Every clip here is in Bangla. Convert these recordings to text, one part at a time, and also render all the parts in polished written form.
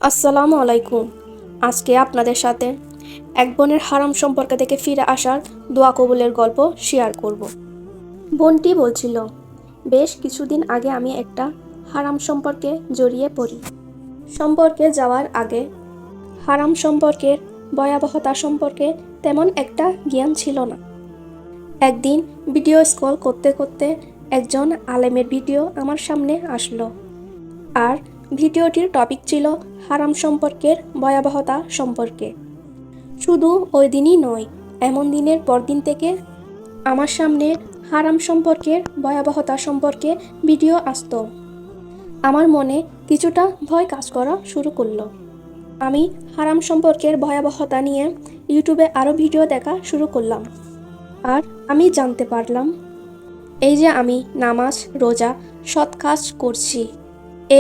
আসসালামু আলাইকুম। আজকে আপনাদের সাথে এক বোনের হারাম সম্পর্ক থেকে ফিরে আসার দোয়া কবুলের গল্প শেয়ার করব। বোনটি বলছিল, বেশ কিছুদিন আগে আমি একটা হারাম সম্পর্কে জড়িয়ে পড়ি। সম্পর্কে যাওয়ার আগে হারাম সম্পর্কের ভয়াবহতা সম্পর্কে তেমন একটা জ্ঞান ছিল না। একদিন ভিডিও স্ক্রল করতে করতে একজন আলেমের ভিডিও আমার সামনে আসলো, আর ভিডিওটির টপিক ছিল হারাম সম্পর্কের ভয়াবহতা সম্পর্কে। শুধু ওই দিনই নয়, এমন দিনের পর দিন থেকে আমার সামনে হারাম সম্পর্কের ভয়াবহতা সম্পর্কে ভিডিও আসতো। আমার মনে কিছুটা ভয় কাজ করা শুরু করলো। আমি হারাম সম্পর্কের ভয়াবহতা নিয়ে ইউটিউবে আরও ভিডিও দেখা শুরু করলাম। আর আমি জানতে পারলাম, এই যে আমি নামাজ, রোজা, সৎ কাজ করছি,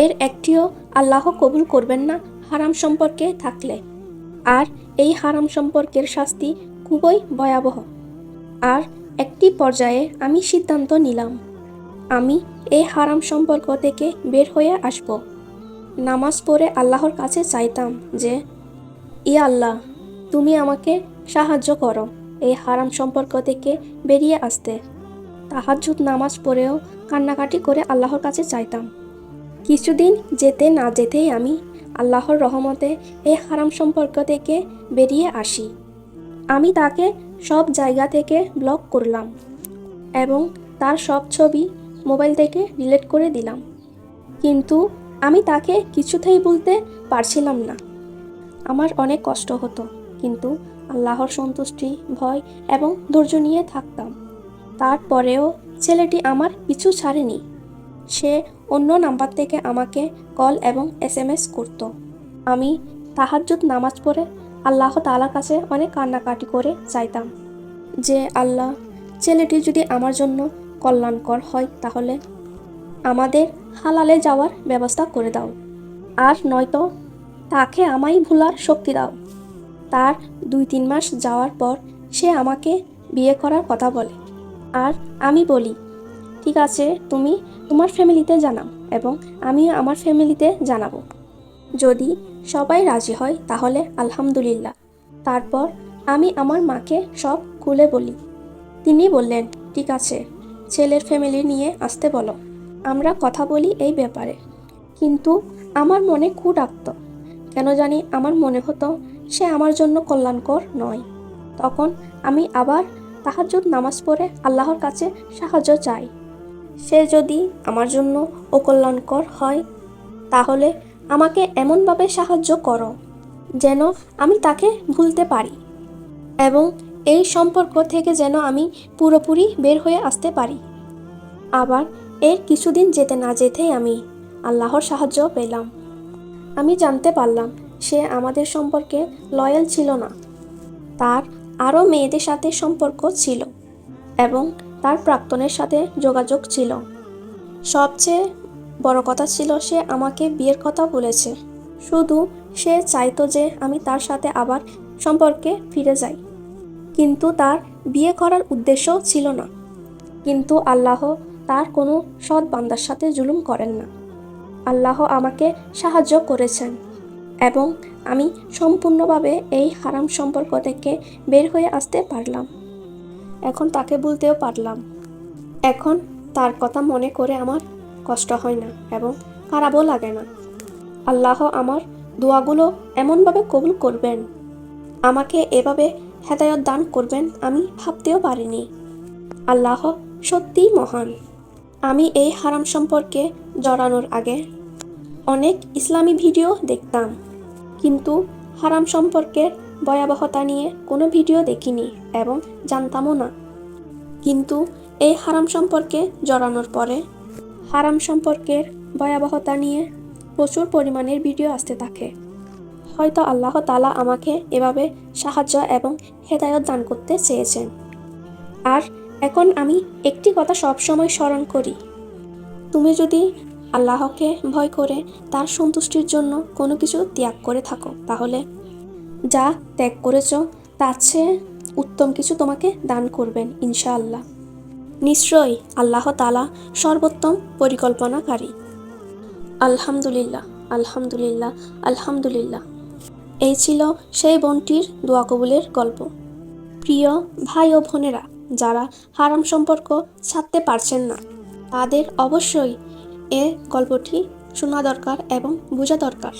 এর একটিও আল্লাহ কবুল করবেন না হারাম সম্পর্কে থাকলে। আর এই হারাম সম্পর্কের শাস্তি খুবই ভয়াবহ। আর একটি পর্যায়ে আমি সিদ্ধান্ত নিলাম, আমি এই হারাম সম্পর্ক থেকে বের হয়ে আসব। নামাজ পড়ে আল্লাহর কাছে চাইতাম যে, ইয়া আল্লাহ, তুমি আমাকে সাহায্য করো এই হারাম সম্পর্ক থেকে বেরিয়ে আসতে। তাহাজ্জুদ নামাজ পড়েও কান্নাকাটি করে আল্লাহর কাছে চাইতাম। কিছুদিন যেতে না যেতেই আমি আল্লাহর রহমতে এই হারাম সম্পর্ক থেকে বেরিয়ে আসি। আমি তাকে সব জায়গা থেকে ব্লক করলাম এবং তার সব ছবি মোবাইল থেকে ডিলিট করে দিলাম। কিন্তু আমি তাকে কিছুতেই বলতে পারছিলাম না। আমার অনেক কষ্ট হতো, কিন্তু আল্লাহর সন্তুষ্টি, ভয় এবং ধৈর্য নিয়ে থাকতাম। তারপরেও ছেলেটি আমার পিছু ছাড়েনি। সে অন্য নাম্বার থেকে আমাকে কল এবং SMS করত। আমি তাহাজ্জুদ নামাজ পড়ে আল্লাহ তাআলার কাছে অনেক কান্নাকাটি করে চাইতাম যে, আল্লাহ, ছেলেটি যদি আমার জন্য কল্যাণকর হয় তাহলে আমাদের হালালে যাওয়ার ব্যবস্থা করে দাও, আর নয়তো তাকে আমায় ভুলার শক্তি দাও। তার 2-3 মাস যাওয়ার পর সে আমাকে বিয়ে করার কথা বলে। আর আমি বলি, ঠিক আছে, তুমি তোমার ফ্যামিলিতে জানাও এবং আমিও আমার ফ্যামিলিতে জানাবো। যদি সবাই রাজি হয় তাহলে আলহামদুলিল্লাহ। তারপর আমি আমার মাকে সব খুলে বলি। তিনি বললেন, ঠিক আছে, ছেলের ফ্যামিলি নিয়ে আসতে বলো, আমরা কথা বলি এই ব্যাপারে। কিন্তু আমার মনে খুব ডাকত। কেন জানি আমার মনে হতো সে আমার জন্য কল্যাণকর নয়। তখন আমি আবার তাহাজ্জুদ নামাজ পড়ে আল্লাহর কাছে সাহায্য চাই। সে যদি আমার জন্য অকল্যাণকর হয় তাহলে আমাকে এমনভাবে সাহায্য করো যেন আমি তাকে ভুলতে পারি এবং এই সম্পর্ক থেকে যেন আমি পুরোপুরি বের হয়ে আসতে পারি। আবার এর কিছুদিন যেতে না যেতেই আমি আল্লাহর সাহায্য পেলাম। আমি জানতে পারলাম সে আমাদের সম্পর্কে লয়াল ছিল না। তার আরও মেয়েদের সাথে সম্পর্ক ছিল এবং তার প্রাক্তনের সাথে যোগাযোগ ছিল। সবচেয়ে বড় কথা ছিল, সে আমাকে বিয়ের কথা বলেছে। শুধু সে চাইতো যে আমি তার সাথে আবার সম্পর্কে ফিরে যাই, কিন্তু তার বিয়ে করার উদ্দেশ্য ছিল না। কিন্তু আল্লাহ তার কোনো সৎ বান্দার সাথে জুলুম করেন না। আল্লাহ আমাকে সাহায্য করেছেন এবং আমি সম্পূর্ণভাবে এই হারাম সম্পর্ক থেকে বের হয়ে আসতে পারলাম। এখন তাকে বলতেও পারলাম। এখন তার কথা মনে করে আমার কষ্ট হয় না এবং খারাপও লাগে না। আল্লাহ আমার দোয়াগুলো এমনভাবে কবুল করবেন, আমাকে এভাবে হেদায়েত দান করবেন আমি ভাবতেও পারিনি। আল্লাহ সত্যিই মহান। আমি এই হারাম সম্পর্কে জড়ানোর আগে অনেক ইসলামী ভিডিও দেখতাম, কিন্তু হারাম সম্পর্কের ভয়াবহতা নিয়ে কোনো ভিডিও দেখিনি এবং জানতামও না। কিন্তু এই হারাম সম্পর্কে জড়ানোর পরে হারাম সম্পর্কের ভয়াবহতা নিয়ে প্রচুর পরিমাণের ভিডিও আসতে থাকে। হয়তো আল্লাহ তাআলা আমাকে এভাবে সাহায্য এবং হেদায়েত দান করতে চেয়েছেন। আর এখন আমি একটি কথা সবসময় স্মরণ করি, তুমি যদি আল্লাহকে ভয় করে তার সন্তুষ্টির জন্য কোনো কিছু ত্যাগ করে থাকো, তাহলে যা ত্যাগ করেছ তার চেয়ে উত্তম কিছু তোমাকে দান করবেন ইনশাআল্লাহ। নিশ্চয়ই আল্লাহ তাআলা সর্বোত্তম পরিকল্পনাকারী। আলহামদুলিল্লাহ। আলহামদুলিল্লাহ, আলহামদুলিল্লাহ। এই ছিল সেই বোনটির দোয়া কবুলের গল্প। প্রিয় ভাই ও বোনেরা, যারা হারাম সম্পর্ক ছাড়তে পারছেন না, তাদের অবশ্যই এ গল্পটি শোনা দরকার এবং বোঝা দরকার।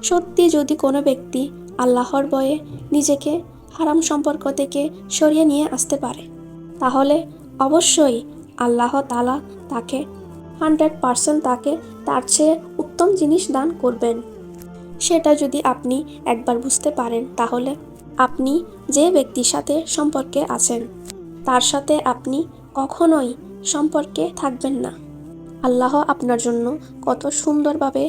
সত্যি যদি কোনো ব্যক্তি আল্লাহর ভয়ে নিজেকে হারাম সম্পর্ক থেকে সরিয়ে নিয়ে আসতে পারে, তাহলে অবশ্যই আল্লাহ তাআলা তাকে 100% তাকে তার চেয়ে উত্তম জিনিস দান করবেন। সেটা যদি আপনি একবার বুঝতে পারেন, তাহলে আপনি যে ব্যক্তির সাথে সম্পর্কে আছেন তার সাথে আপনি কখনোই সম্পর্কে থাকবেন না। আল্লাহ আপনার জন্য কত সুন্দরভাবে,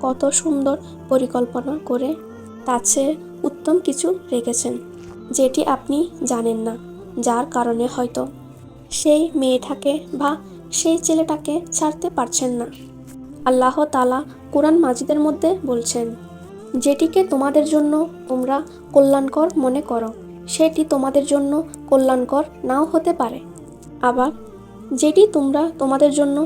কত সুন্দর পরিকল্পনা করে তার চেয়ে উত্তম কিছু রেখেছেন, যেটি আপনি জানেন না, যার কারণে হয়তো সেই মেয়েটাকে বা সেই ছেলেটাকে ছাড়তে পারছেন না। আল্লাহ তাআলা কোরআন মাজিদের মধ্যে বলছেন, যেটিকে তোমাদের জন্য তোমরা কল্যাণকর মনে করো সেটি তোমাদের জন্য কল্যাণকর নাও হতে পারে, আবার যেটি তোমরা তোমাদের জন্য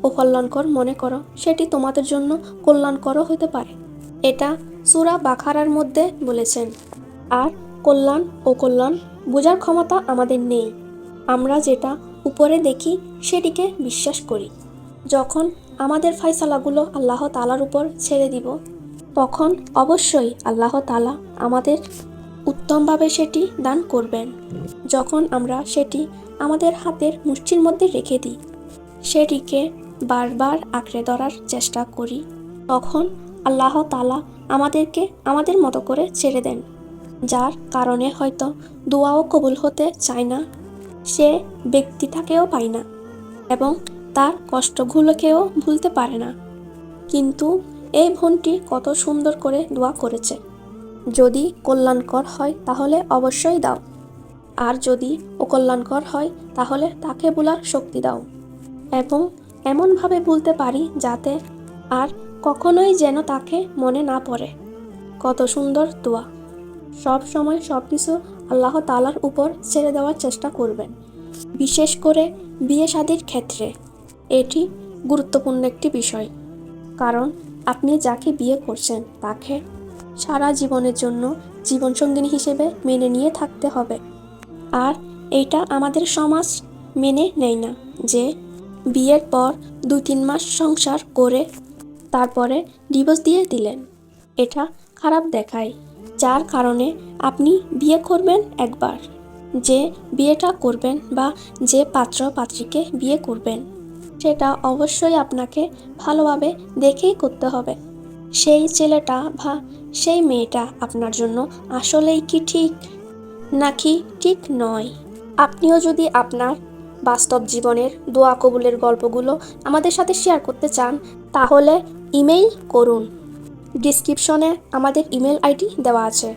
অকল্যাণকর মনে করো সেটি তোমাদের জন্য কল্যাণকরও হতে পারে। এটা সূরা বাকারার মধ্যে বলেছেন। আর কল্যাণ ও কল্যাণ বোঝার ক্ষমতা আমাদের নেই। আমরা যেটা উপরে দেখি সেটিকে বিশ্বাস করি। যখন আমাদের ফয়সালাগুলো আল্লাহ তাআলার উপর ছেড়ে দিব, তখন অবশ্যই আল্লাহ তাআলা আমাদের উত্তমভাবে সেটি দান করবেন। যখন আমরা সেটি আমাদের হাতের মুঠির মধ্যে রেখে দিই, সেটিকে বারবার আঁকড়ে ধরার চেষ্টা করি, তখন আল্লাহ তাআলা আমাদেরকে আমাদের মতো করে ছেড়ে দেন, যার কারণে হয়তো দোয়াও কবুল হতে চায় না, সে ব্যক্তিটাকেও পায় না এবং তার কষ্টগুলোকেও ভুলতে পারে না। কিন্তু এই বোনটি কত সুন্দর করে দোয়া করেছে, যদি কল্যাণকর হয় তাহলে অবশ্যই দাও, আর যদি অকল্যাণকর হয় তাহলে তাকে ভোলার শক্তি দাও, এবং এমনভাবে ভুলতে পারি যাতে আর কখনোই যেন তাকে মনে না পড়ে। কত সুন্দর দোয়া। সব সময় সব কিছু আল্লাহ তাআলার উপর ছেড়ে দেওয়ার চেষ্টা করবেন, বিশেষ করে বিয়ে শাদীর ক্ষেত্রে এটি গুরুত্বপূর্ণ একটি বিষয়। কারণ আপনি যাকে বিয়ে করছেন তাকে সারা জীবনের জন্য জীবনসঙ্গিনী হিসেবে মেনে নিয়ে থাকতে হবে। আর এইটা আমাদের সমাজ মেনে নেয় না, যে বিয়ের পর 2-3 মাস সংসার করে তারপরে ডিভোর্স দিয়ে দিলেন। এটা খারাপ দেখায়, যার কারণে আপনি বিয়ে করবেন একবার। যে বিয়েটা করবেন বা যে পাত্র পাত্রীকে বিয়ে করবেন, সেটা অবশ্যই আপনাকে ভালোভাবে দেখেই করতে হবে। সেই ছেলেটা বা সেই মেয়েটা আপনার জন্য আসলেই কি ঠিক নাকি ঠিক নয়। আপনিও যদি আপনার বাস্তব জীবনের দোয়া কবুলের গল্পগুলো আমাদের সাথে শেয়ার করতে চান, তাহলে ইমেইল করুন। ডিসক্রিপশনে আমাদের ইমেল আইডি দেওয়া আছে।